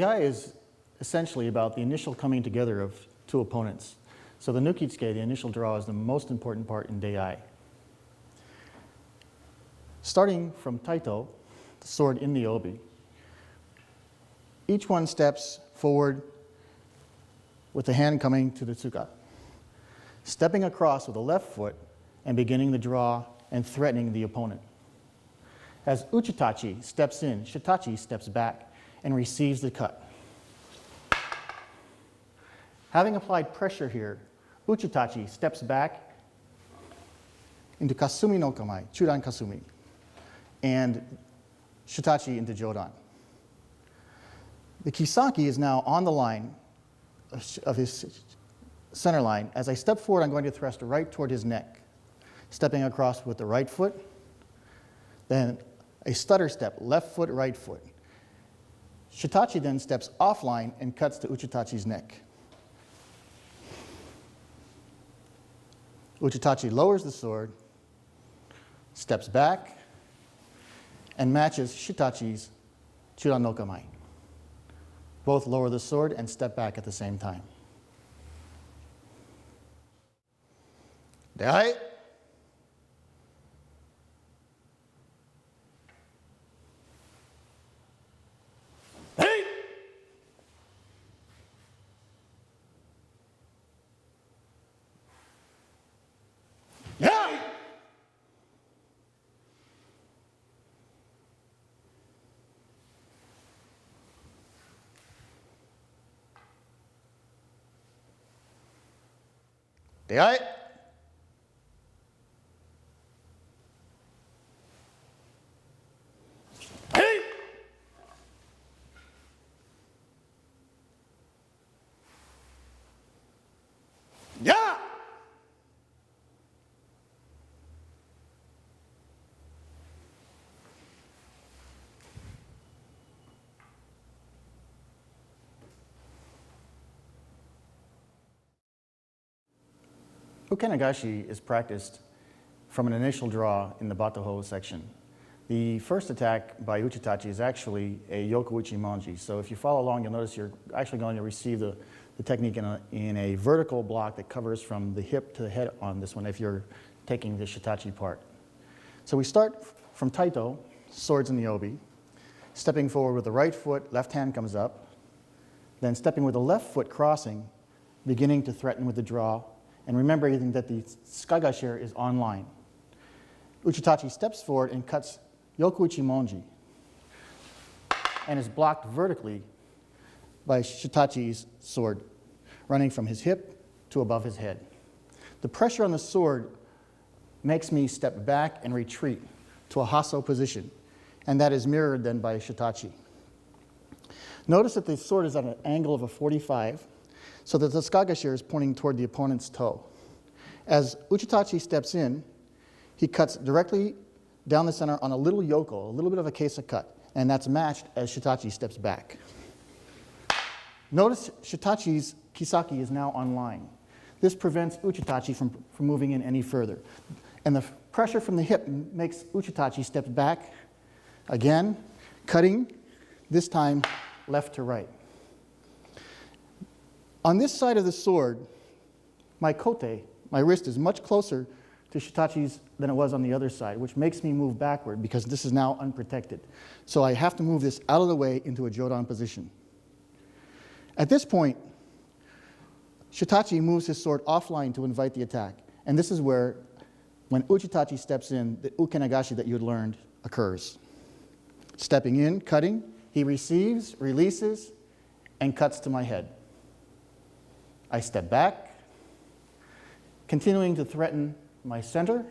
Dei is essentially about the initial coming together of two opponents. So the nukitsuke, the initial draw, is the most important part in Dei. Starting from taito, the sword in the obi, each one steps forward with the hand coming to the tsuka, stepping across with the left foot and beginning the draw and threatening the opponent. As uchitachi steps in, shitachi steps back and receives the cut. Having applied pressure here, uchitachi steps back into kasumi no kamae, chudan kasumi, and shitachi into jodan. The kisaki is now on the line of his center line. As I step forward, I'm going to thrust right toward his neck, stepping across with the right foot, then a stutter step, left foot, right foot. Shitachi then steps offline and cuts to uchitachi's neck. Uchitachi lowers the sword, steps back, and matches Shitachi's chudan no kamae. Both lower the sword and step back at the same time. Dei. Hey. Yeah. Dei. Hey. Yeah. Ukenagashi is practiced from an initial draw in the batoho section. The first attack by uchitachi is actually a yokuuchi monji. So if you follow along, you'll notice you're actually going to receive the technique in a vertical block that covers from the hip to the head on this one if you're taking the shitachi part. So we start from taito, swords in the obi, stepping forward with the right foot, left hand comes up, then stepping with the left foot crossing, beginning to threaten with the draw, and remembering that the skagashir is online. Uchitachi steps forward and cuts yokuuchi monji and is blocked vertically by Shitachi's sword, running from his hip to above his head. The pressure on the sword makes me step back and retreat to a hasso position, and that is mirrored then by Shitachi. Notice that the sword is at an angle of a 45, so that the skagashir is pointing toward the opponent's toe. As uchitachi steps in, he cuts directly down the center on a little yoko, a little bit of a kesa cut, and that's matched as Shitachi steps back. Notice Shitachi's kisaki is now online. This prevents uchitachi from moving in any further. And the pressure from the hip makes uchitachi step back, again, cutting, this time left to right. On this side of the sword, my kote, my wrist, is much closer to Shitachi's than it was on the other side, which makes me move backward because this is now unprotected. So I have to move this out of the way into a jodan position. At this point, Shitachi moves his sword offline to invite the attack. And this is where, when uchitachi steps in, the ukenagashi that you had learned occurs. Stepping in, cutting, he receives, releases, and cuts to my head. I step back, continuing to threaten my center.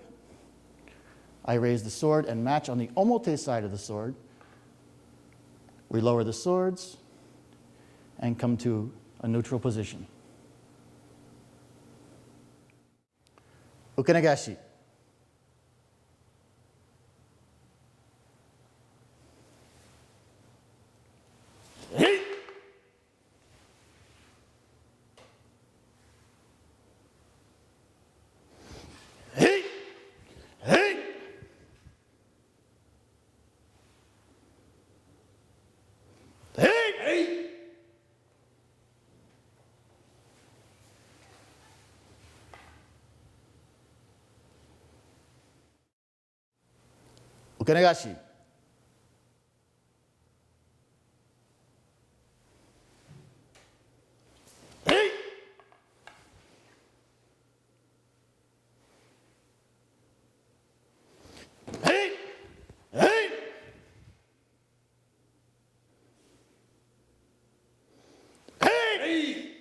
I raise the sword and match on the omote side of the sword. We lower the swords and come to a neutral position. Ukenagashi. Ukenegashi. Hey! Hey! Hey! Hey!